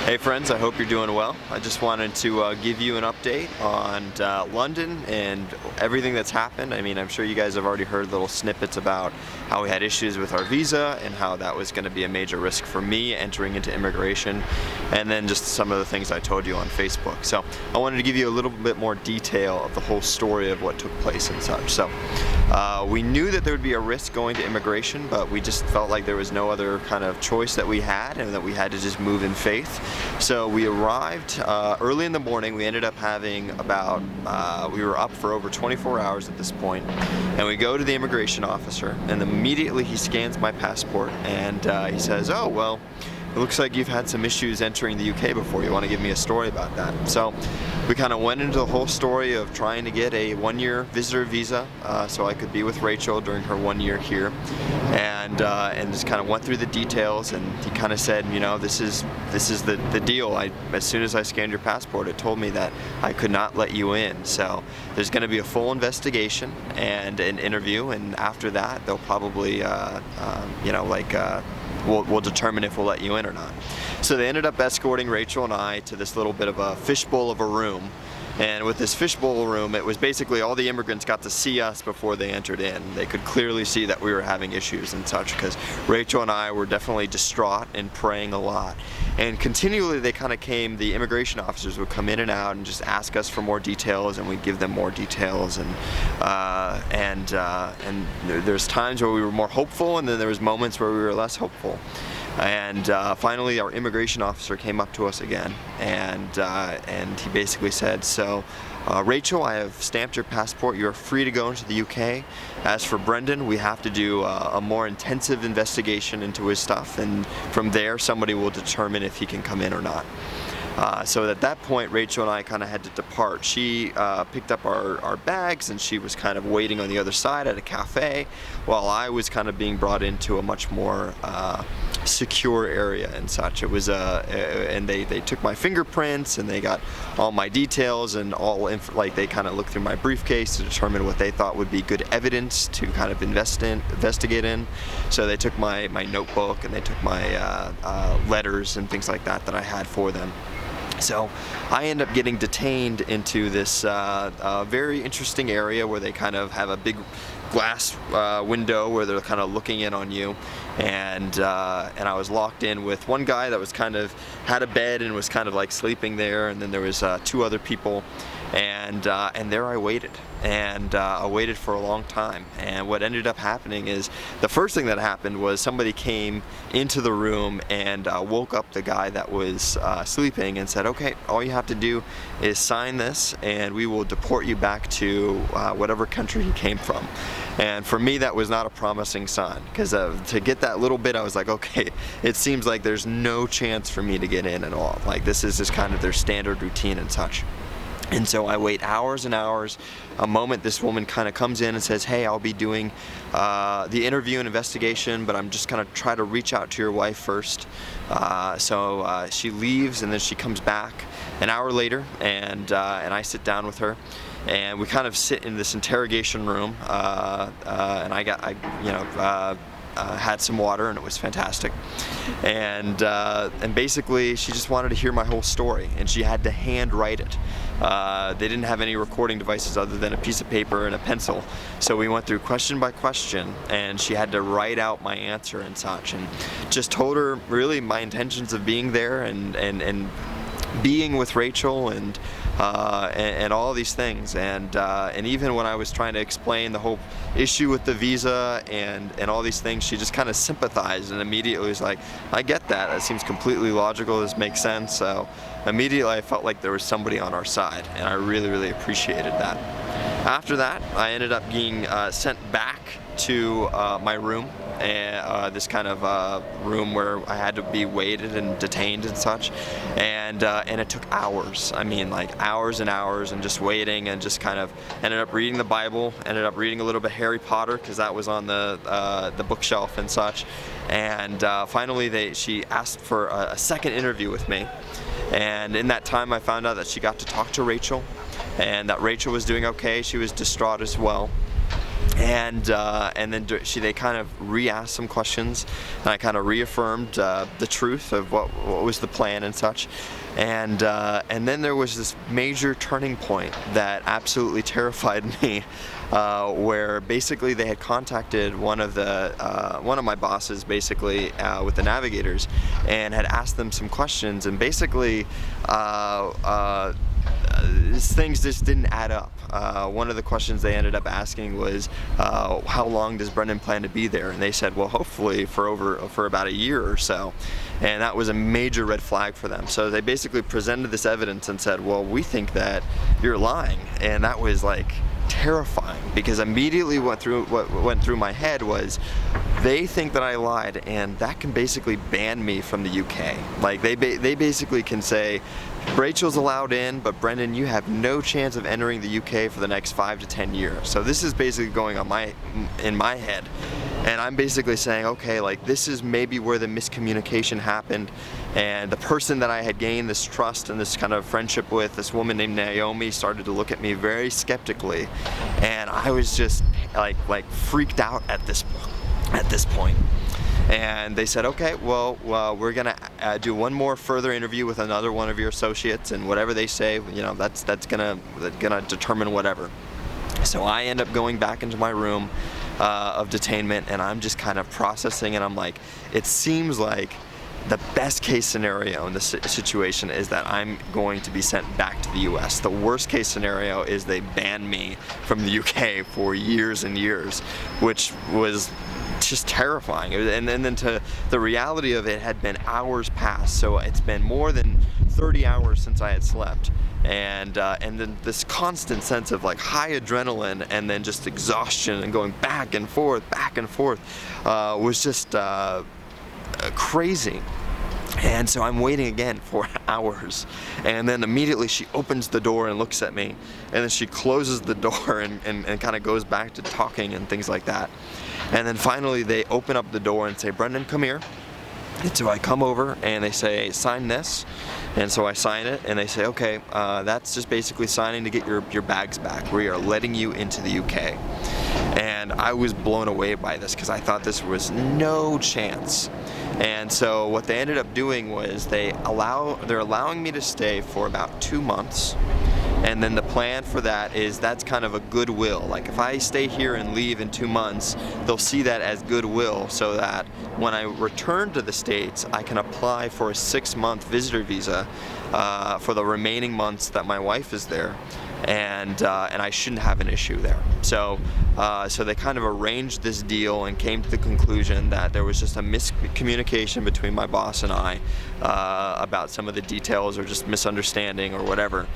Hey friends, I hope you're doing well. I just wanted to give you an update on London and everything that's happened. I mean, I'm sure you guys have already heard little snippets about how we had issues with our visa and how that was going to be a major risk for me entering into immigration, and then just some of the things I told you on Facebook. So I wanted to give you a little bit more detail of the whole story of what took place and such. So we knew that there would be a risk going to immigration, but we just felt like there was no other kind of choice that we had, and that we had to just move in faith. So we arrived early in the morning. We ended up having about, we were up for over 24 hours at this point, and we go to the immigration officer, and immediately he scans my passport, and he says, "Oh, well, it looks like you've had some issues entering the UK before. You want to give me a story about that?" So we kind of went into the whole story of trying to get a one-year visitor visa so I could be with Rachel during her 1 year here, and just kind of went through the details. And he kind of said, you know, this is the deal. As soon as I scanned your passport, it told me that I could not let you in. So there's going to be a full investigation and an interview, and after that they'll probably we'll determine if we'll let you in or not. So they ended up escorting Rachel and I to this little bit of a fishbowl of a room. And with this fishbowl room, it was basically all the immigrants got to see us before they entered in. They could clearly see that we were having issues and such, because Rachel and I were definitely distraught and praying a lot. And continually the immigration officers would come in and out and just ask us for more details, and we'd give them more details. And there's times where we were more hopeful, and then there was moments where we were less hopeful. And finally our immigration officer came up to us again, and he basically said, "So Rachel, I have stamped your passport. You're free to go into the UK. As for Brendan, we have to do a more intensive investigation into his stuff, and from there somebody will determine if he can come in or not." So at that point, Rachel and I kind of had to depart. She picked up our bags, and she was kind of waiting on the other side at a cafe, while I was kind of being brought into a much more secure area and such. It was and they took my fingerprints, and they got all my details, and they kind of looked through my briefcase to determine what they thought would be good evidence to kind of investigate in. So they took my notebook, and they took my letters and things like that I had for them. So I end up getting detained into this very interesting area where they kind of have a big glass window where they're kind of looking in on you, and I was locked in with one guy that was kind of had a bed and was kind of like sleeping there, and then there was two other people, and there I waited, and I waited for a long time. And what ended up happening is, the first thing that happened was somebody came into the room and woke up the guy that was sleeping and said, "Okay, all you have to do is sign this, and we will deport you back to whatever country you came from." And for me, that was not a promising sign, because to get that little bit, I was like, okay, it seems like there's no chance for me to get in at all. Like, this is just kind of their standard routine and such. And so I wait hours and hours. A moment this woman kind of comes in and says, "Hey, I'll be doing the interview and investigation, but I'm just gonna try to reach out to your wife first." So she leaves, and then she comes back an hour later, and I sit down with her, and we kind of sit in this interrogation room, and I had some water, and it was fantastic. And basically she just wanted to hear my whole story, and she had to hand write it. They didn't have any recording devices other than a piece of paper and a pencil, so we went through question by question, and she had to write out my answer and such, and just told her really my intentions of being there, and being with Rachel, and all these things, and even when I was trying to explain the whole issue with the visa and all these things, she just kind of sympathized and immediately was like, "I get that. That seems completely logical. This makes sense." So immediately I felt like there was somebody on our side, and I really, really appreciated that. After that, I ended up being sent back to my room, and this kind of room where I had to be waited and detained and such, and it took hours. I mean, like hours and hours, and just waiting, and just kind of ended up reading the Bible, ended up reading a little bit Harry Potter, because that was on the bookshelf and such, and finally she asked for a second interview with me, and in that time I found out that she got to talk to Rachel, and that Rachel was doing okay. She was distraught as well. And then they kind of re-asked some questions, and I kind of reaffirmed the truth of what was the plan and such. And then there was this major turning point that absolutely terrified me, where basically they had contacted one of my bosses, basically with the navigators, and had asked them some questions, and basically things just didn't add up. One of the questions they ended up asking was, how long does Brendan plan to be there? And they said, well, hopefully for about a year or so. And that was a major red flag for them. So they basically presented this evidence and said, well, we think that you're lying. And that was like terrifying, because immediately what went through my head was, they think that I lied, and that can basically ban me from the UK. Like they basically can say, Rachel's allowed in, but Brendan, you have no chance of entering the UK for the next 5 to 10 years. So this is basically going on in my head. And I'm basically saying, okay, like this is maybe where the miscommunication happened, and the person that I had gained this trust and this kind of friendship with, this woman named Naomi, started to look at me very skeptically, and I was just like freaked out at this point. And they said, okay, well, we're gonna do one more further interview with another one of your associates, and whatever they say, you know, that's gonna determine whatever. So I end up going back into my room of detainment, and I'm just kind of processing, and I'm like, it seems like the best case scenario in this situation is that I'm going to be sent back to the US. The worst case scenario is they ban me from the UK for years and years, which was just terrifying. And then to the reality of it had been hours past, so it's been more than 30 hours since I had slept, and then this constant sense of like high adrenaline and then just exhaustion and going back and forth was just crazy. And so I'm waiting again for hours, and then immediately she opens the door and looks at me, and then she closes the door and kind of goes back to talking and things like that. And then finally they open up the door and say, Brendan, come here. And so I come over and they say, sign this. And so I sign it, and they say, okay, that's just basically signing to get your bags back. We are letting you into the UK. And I was blown away by this, because I thought this was no chance. And so what they ended up doing was they're allowing me to stay for about 2 months. And then the plan for that is that's kind of a goodwill. Like if I stay here and leave in 2 months, they'll see that as goodwill, so that when I return to the States, I can apply for a 6-month visitor visa for the remaining months that my wife is there. And I shouldn't have an issue there. So they kind of arranged this deal and came to the conclusion that there was just a miscommunication between my boss and I about some of the details, or just misunderstanding or whatever.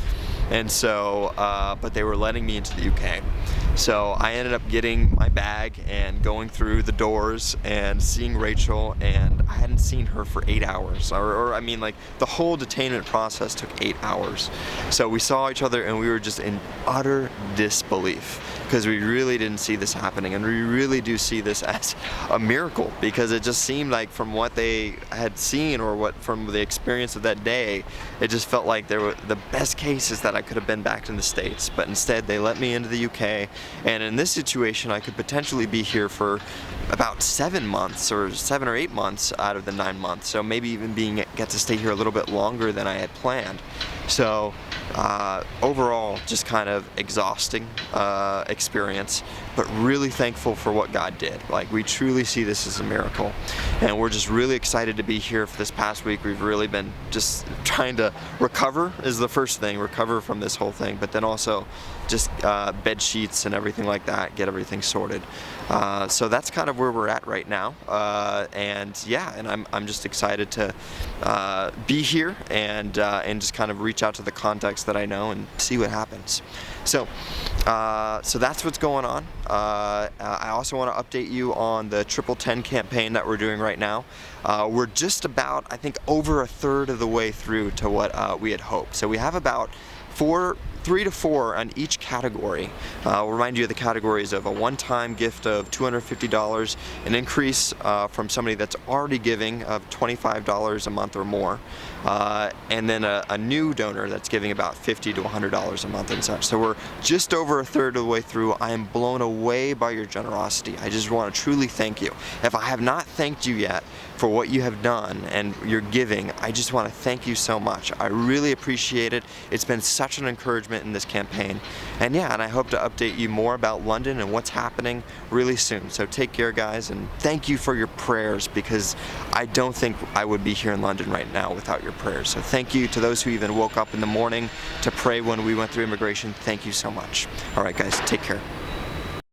And so, but they were letting me into the UK. So I ended up getting my bag and going through the doors and seeing Rachel, and I hadn't seen her for 8 hours. Or I mean, like, the whole detainment process took 8 hours. So we saw each other and we were just in utter disbelief, because we really didn't see this happening, and we really do see this as a miracle, because it just seemed like from what they had seen, or from the experience of that day, it just felt like there were the best cases that I could have been back in the States, but instead they let me into the UK. And in this situation, I could potentially be here for about 7 months, or 7 or 8 months out of the 9 months. So maybe even get to stay here a little bit longer than I had planned. So overall, just kind of exhausting experience, but really thankful for what God did. Like, we truly see this as a miracle, and we're just really excited to be here for this past week. We've really been just trying to recover, is the first thing, recover from this whole thing, but then also just bed sheets and everything like that, get everything sorted. So that's kind of where we're at right now, and yeah, and I'm just excited to be here and just kind of reach out to the contacts that I know and see what happens. So that's what's going on. I also want to update you on the 1010 campaign that we're doing right now. We're just about, I think, over a third of the way through to what we had hoped. So we have about 3 to 4 on each category. I'll remind you of the categories of a one-time gift of $250, an increase from somebody that's already giving of $25 a month or more, and then a new donor that's giving about $50 to $100 a month and such. So we're just over a third of the way through. I am blown away by your generosity. I just want to truly thank you. If I have not thanked you yet for what you have done and your giving, I just want to thank you so much. I really appreciate it. It's been such an encouragement in this campaign. And yeah, and I hope to update you more about London and what's happening really soon. So take care, guys, and thank you for your prayers, because I don't think I would be here in London right now without your prayers. So thank you to those who even woke up in the morning to pray when we went through immigration. Thank you so much. All right, guys, take care.